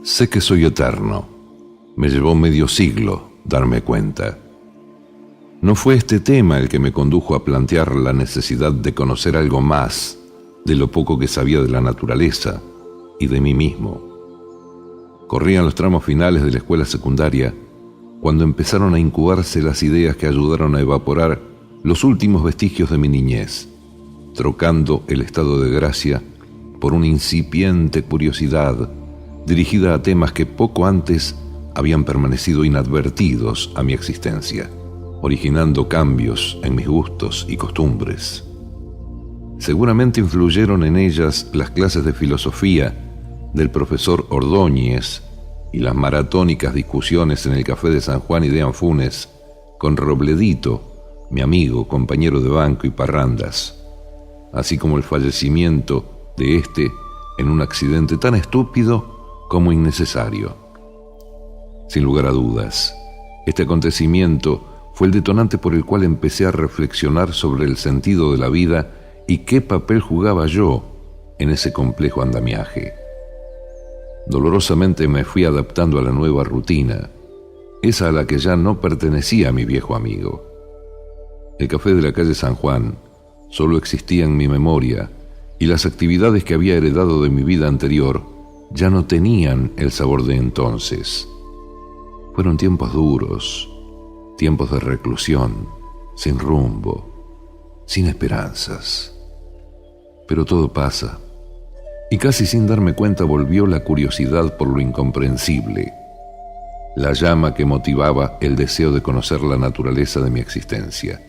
Sé que soy eterno. Me llevó medio siglo darme cuenta. No fue este tema el que me condujo a plantear la necesidad de conocer algo más de lo poco que sabía de la naturaleza y de mí mismo. Corrían los tramos finales de la escuela secundaria cuando empezaron a incubarse las ideas que ayudaron a evaporar los últimos vestigios de mi niñez, trocando el estado de gracia por una incipiente curiosidad dirigida a temas que poco antes habían permanecido inadvertidos a mi existencia, originando cambios en mis gustos y costumbres. Seguramente influyeron en ellas las clases de filosofía del profesor Ordóñez y las maratónicas discusiones en el Café de San Juan y de Anfunes con Robledito, mi amigo, compañero de banco y parrandas, así como el fallecimiento de este en un accidente tan estúpido como innecesario. Sin lugar a dudas, este acontecimiento fue el detonante por el cual empecé a reflexionar sobre el sentido de la vida y qué papel jugaba yo en ese complejo andamiaje. Dolorosamente me fui adaptando a la nueva rutina, esa a la que ya no pertenecía a mi viejo amigo. El café de la calle San Juan solo existía en mi memoria y las actividades que había heredado de mi vida anterior ya no tenían el sabor de entonces. Fueron tiempos duros, tiempos de reclusión, sin rumbo, sin esperanzas. Pero todo pasa, y casi sin darme cuenta volvió la curiosidad por lo incomprensible, la llama que motivaba el deseo de conocer la naturaleza de mi existencia.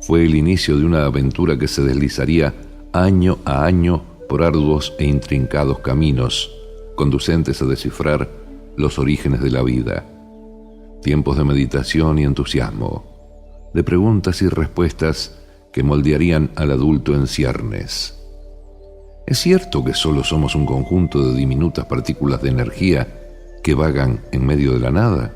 Fue el inicio de una aventura que se deslizaría año a año por arduos e intrincados caminos conducentes a descifrar los orígenes de la vida, tiempos de meditación y entusiasmo, de preguntas y respuestas que moldearían al adulto en ciernes. ¿Es cierto que solo somos un conjunto de diminutas partículas de energía que vagan en medio de la nada?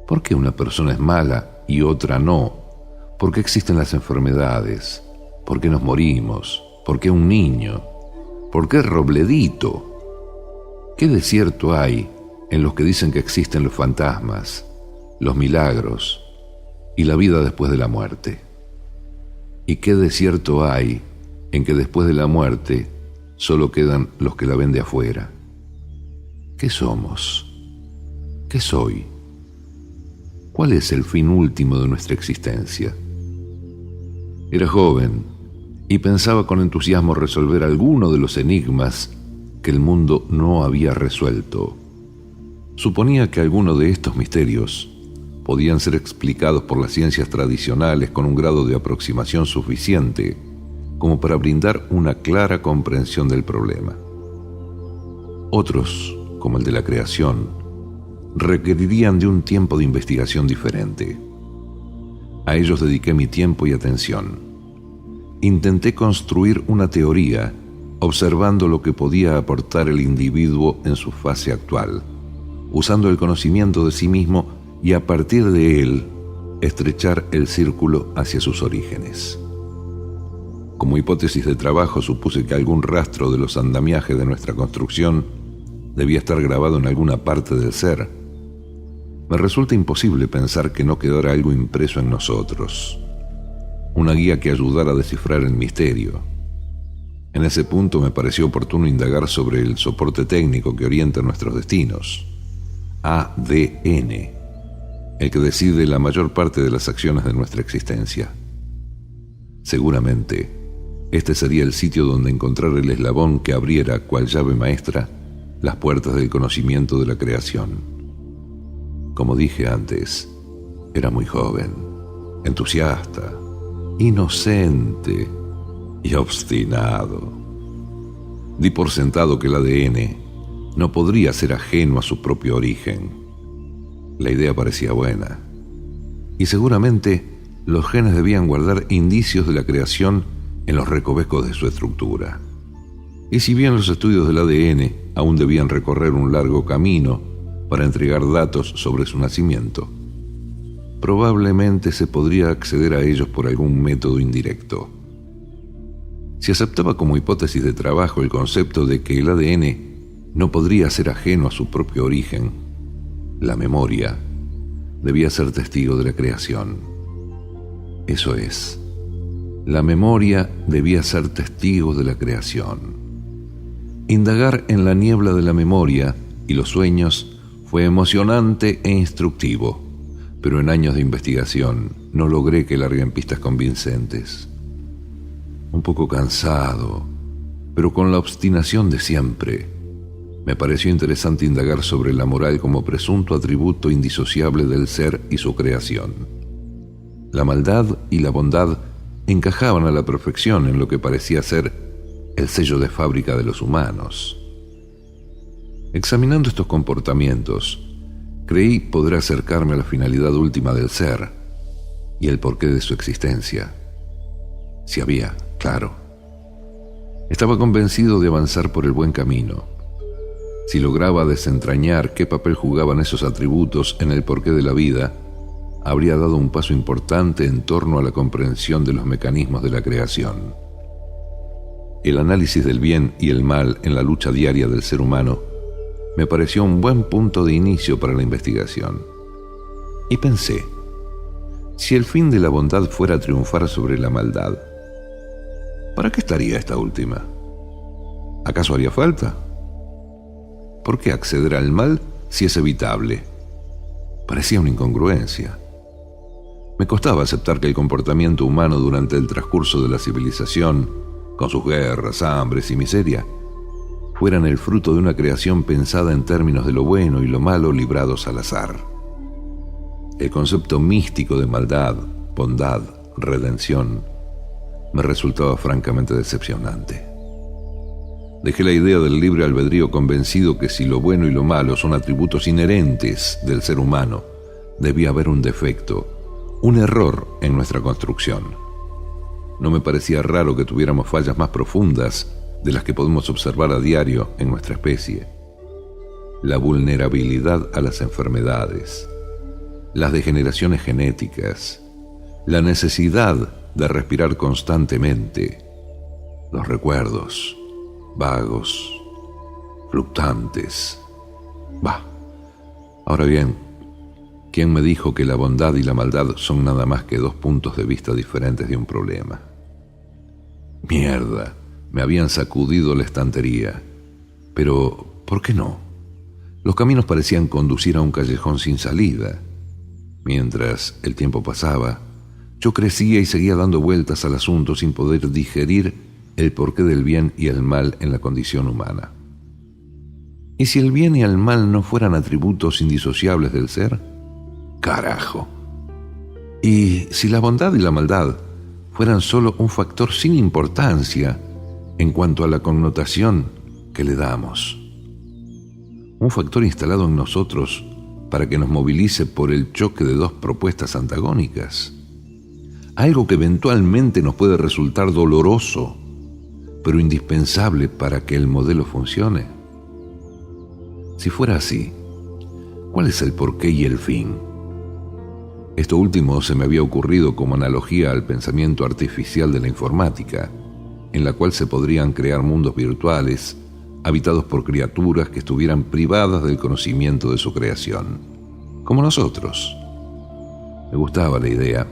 ¿Por qué una persona es mala y otra no? ¿Por qué existen las enfermedades? ¿Por qué nos morimos? ¿Por qué un niño? ¿Por qué Robledito? ¿Qué desierto hay en los que dicen que existen los fantasmas, los milagros y la vida después de la muerte? ¿Y qué desierto hay en que después de la muerte solo quedan los que la ven de afuera? ¿Qué somos? ¿Qué soy? ¿Cuál es el fin último de nuestra existencia? Era joven y pensaba con entusiasmo resolver alguno de los enigmas que el mundo no había resuelto. Suponía que alguno de estos misterios podían ser explicados por las ciencias tradicionales con un grado de aproximación suficiente como para brindar una clara comprensión del problema. Otros, como el de la creación, requerirían de un tiempo de investigación diferente. A ellos dediqué mi tiempo y atención. Intenté construir una teoría observando lo que podía aportar el individuo en su fase actual, usando el conocimiento de sí mismo y a partir de él estrechar el círculo hacia sus orígenes. Como hipótesis de trabajo supuse que algún rastro de los andamiajes de nuestra construcción debía estar grabado en alguna parte del ser. Me resulta imposible pensar que no quedara algo impreso en nosotros, una guía que ayudara a descifrar el misterio. En ese punto me pareció oportuno indagar sobre el soporte técnico que orienta nuestros destinos, ADN, el que decide la mayor parte de las acciones de nuestra existencia. Seguramente, este sería el sitio donde encontrar el eslabón que abriera, cual llave maestra, las puertas del conocimiento de la creación. Como dije antes, era muy joven, entusiasta, inocente y obstinado. Di por sentado que el ADN no podría ser ajeno a su propio origen. La idea parecía buena, y seguramente los genes debían guardar indicios de la creación en los recovecos de su estructura. Y si bien los estudios del ADN aún debían recorrer un largo camino para entregar datos sobre su nacimiento, probablemente se podría acceder a ellos por algún método indirecto. Si aceptaba como hipótesis de trabajo el concepto de que el ADN no podría ser ajeno a su propio origen. La memoria debía ser testigo de la creación. Eso es, la memoria debía ser testigo de la creación. Indagar en la niebla de la memoria y los sueños fue emocionante e instructivo, pero en años de investigación no logré que larguen pistas convincentes. Un poco cansado, pero con la obstinación de siempre, me pareció interesante indagar sobre la moral como presunto atributo indisociable del ser y su creación. La maldad y la bondad encajaban a la perfección en lo que parecía ser el sello de fábrica de los humanos. Examinando estos comportamientos, creí poder acercarme a la finalidad última del ser y el porqué de su existencia. Si había, claro. Estaba convencido de avanzar por el buen camino. Si lograba desentrañar qué papel jugaban esos atributos en el porqué de la vida, habría dado un paso importante en torno a la comprensión de los mecanismos de la creación. El análisis del bien y el mal en la lucha diaria del ser humano me pareció un buen punto de inicio para la investigación. Y pensé, si el fin de la bondad fuera triunfar sobre la maldad, ¿para qué estaría esta última? ¿Acaso haría falta? ¿Por qué acceder al mal si es evitable? Parecía una incongruencia. Me costaba aceptar que el comportamiento humano durante el transcurso de la civilización, con sus guerras, hambres y miseria, fueran el fruto de una creación pensada en términos de lo bueno y lo malo librados al azar. El concepto místico de maldad, bondad, redención, me resultaba francamente decepcionante. Dejé la idea del libre albedrío convencido que si lo bueno y lo malo son atributos inherentes del ser humano, debía haber un defecto, un error en nuestra construcción. No me parecía raro que tuviéramos fallas más profundas de las que podemos observar a diario en nuestra especie. La vulnerabilidad a las enfermedades, las degeneraciones genéticas, la necesidad de respirar constantemente, los recuerdos vagos, fluctuantes. Ahora bien, ¿quién me dijo que la bondad y la maldad son nada más que dos puntos de vista diferentes de un problema? Mierda, me habían sacudido la estantería. Pero, ¿por qué no? Los caminos parecían conducir a un callejón sin salida. Mientras el tiempo pasaba, yo crecía y seguía dando vueltas al asunto sin poder digerir el porqué del bien y el mal en la condición humana. ¿Y si el bien y el mal no fueran atributos indisociables del ser? ¡Carajo! ¿Y si la bondad y la maldad fueran solo un factor sin importancia en cuanto a la connotación que le damos? Un factor instalado en nosotros para que nos movilice por el choque de dos propuestas antagónicas. Algo que eventualmente nos puede resultar doloroso, pero indispensable para que el modelo funcione. Si fuera así, ¿cuál es el porqué y el fin? Esto último se me había ocurrido como analogía al pensamiento artificial de la informática, en la cual se podrían crear mundos virtuales habitados por criaturas que estuvieran privadas del conocimiento de su creación, como nosotros. Me gustaba la idea.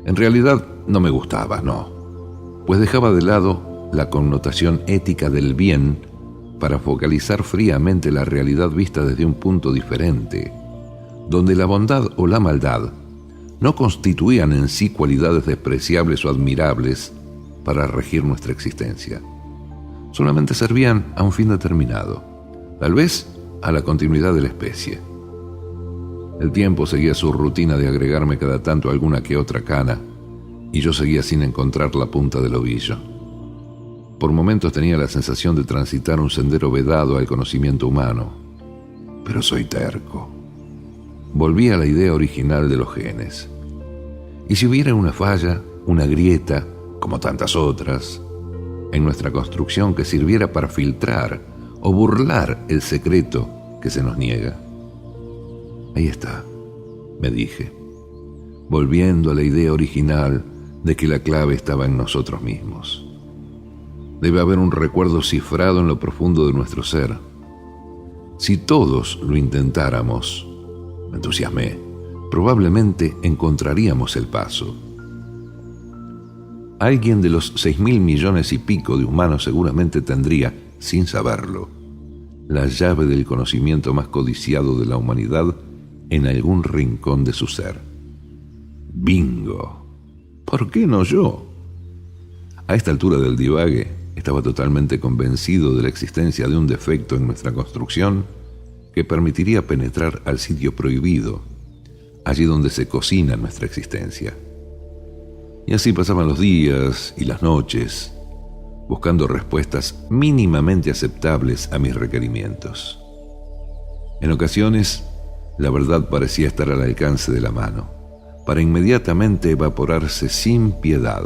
En realidad no me gustaba, no, pues dejaba de lado la connotación ética del bien para focalizar fríamente la realidad vista desde un punto diferente, donde la bondad o la maldad no constituían en sí cualidades despreciables o admirables para regir nuestra existencia. Solamente servían a un fin determinado, tal vez a la continuidad de la especie. El tiempo seguía su rutina de agregarme cada tanto alguna que otra cana, y yo seguía sin encontrar la punta del ovillo. Por momentos tenía la sensación de transitar un sendero vedado al conocimiento humano, pero soy terco. Volví a la idea original de los genes. Y si hubiera una falla, una grieta, como tantas otras, en nuestra construcción que sirviera para filtrar o burlar el secreto que se nos niega. Ahí está, me dije, volviendo a la idea original de que la clave estaba en nosotros mismos. Debe haber un recuerdo cifrado en lo profundo de nuestro ser, Si todos lo intentáramos, me entusiasmé, probablemente encontraríamos el paso. Alguien de los 6.000 millones y pico de humanos seguramente tendría, sin saberlo, la llave del conocimiento más codiciado de la humanidad en algún rincón de su ser. ¡Bingo! ¿Por qué no yo? A esta altura del divague, estaba totalmente convencido de la existencia de un defecto en nuestra construcción que permitiría penetrar al sitio prohibido, allí donde se cocina nuestra existencia. Y así pasaban los días y las noches, buscando respuestas mínimamente aceptables a mis requerimientos. En ocasiones, la verdad parecía estar al alcance de la mano, para inmediatamente evaporarse sin piedad.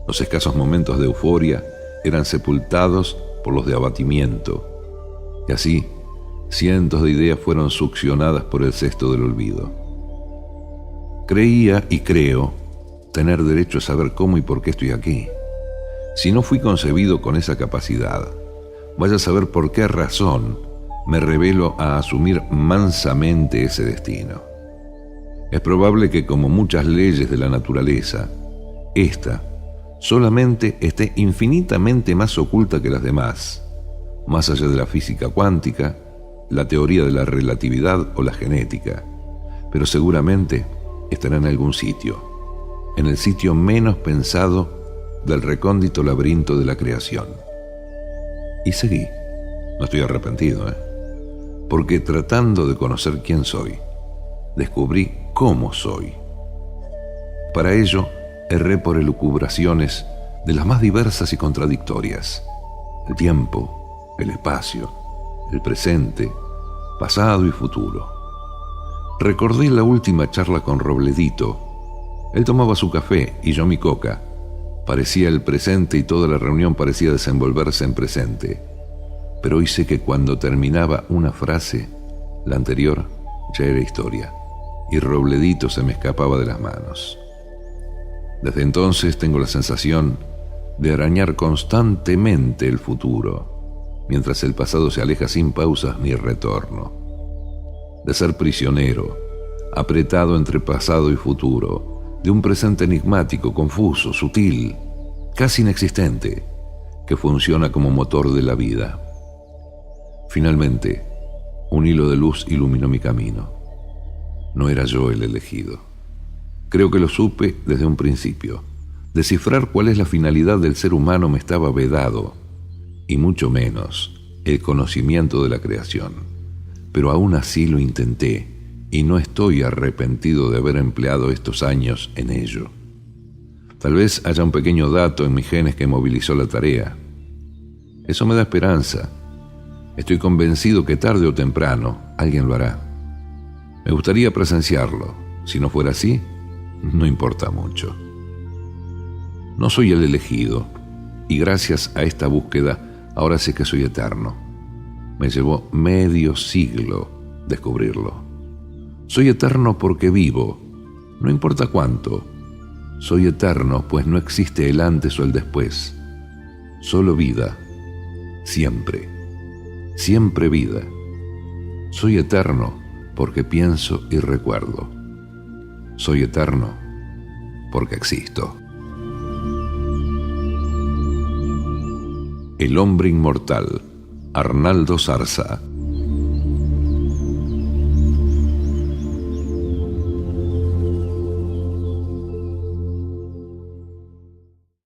Los escasos momentos de euforia eran sepultados por los de abatimiento, y así cientos de ideas fueron succionadas por el cesto del olvido. Creía y creo tener derecho a saber cómo y por qué estoy aquí. Si no fui concebido con esa capacidad, vaya a saber por qué razón me revelo a asumir mansamente ese destino. Es probable que, como muchas leyes de la naturaleza, esta solamente esté infinitamente más oculta que las demás, más allá de la física cuántica, la teoría de la relatividad o la genética, pero seguramente estará en algún sitio, en el sitio menos pensado del recóndito laberinto de la creación. Y seguí. No estoy arrepentido, porque tratando de conocer quién soy, descubrí cómo soy. Para ello, erré por elucubraciones de las más diversas y contradictorias: el tiempo, el espacio, el presente, pasado y futuro. Recordé la última charla con Robledito. Él tomaba su café y yo mi coca. Parecía el presente y toda la reunión parecía desenvolverse en presente. Pero hoy sé que cuando terminaba una frase, la anterior ya era historia, y Robledito se me escapaba de las manos. Desde entonces tengo la sensación de arañar constantemente el futuro, mientras el pasado se aleja sin pausas ni retorno. De ser prisionero, apretado entre pasado y futuro, de un presente enigmático, confuso, sutil, casi inexistente, que funciona como motor de la vida. Finalmente, un hilo de luz iluminó mi camino. No era yo el elegido. Creo que lo supe desde un principio. Descifrar cuál es la finalidad del ser humano me estaba vedado, y mucho menos el conocimiento de la creación. Pero aún así lo intenté, y no estoy arrepentido de haber empleado estos años en ello. Tal vez haya un pequeño dato en mis genes que movilizó la tarea. Eso me da esperanza. Estoy convencido que tarde o temprano alguien lo hará. Me gustaría presenciarlo. Si no fuera así, no importa mucho. No soy el elegido, y gracias a esta búsqueda ahora sé que soy eterno. Me llevó medio siglo descubrirlo. Soy eterno porque vivo, no importa cuánto. Soy eterno pues no existe el antes o el después. Solo vida, siempre, siempre vida. Soy eterno porque pienso y recuerdo. Soy eterno porque existo. El hombre inmortal, Arnaldo Zarza.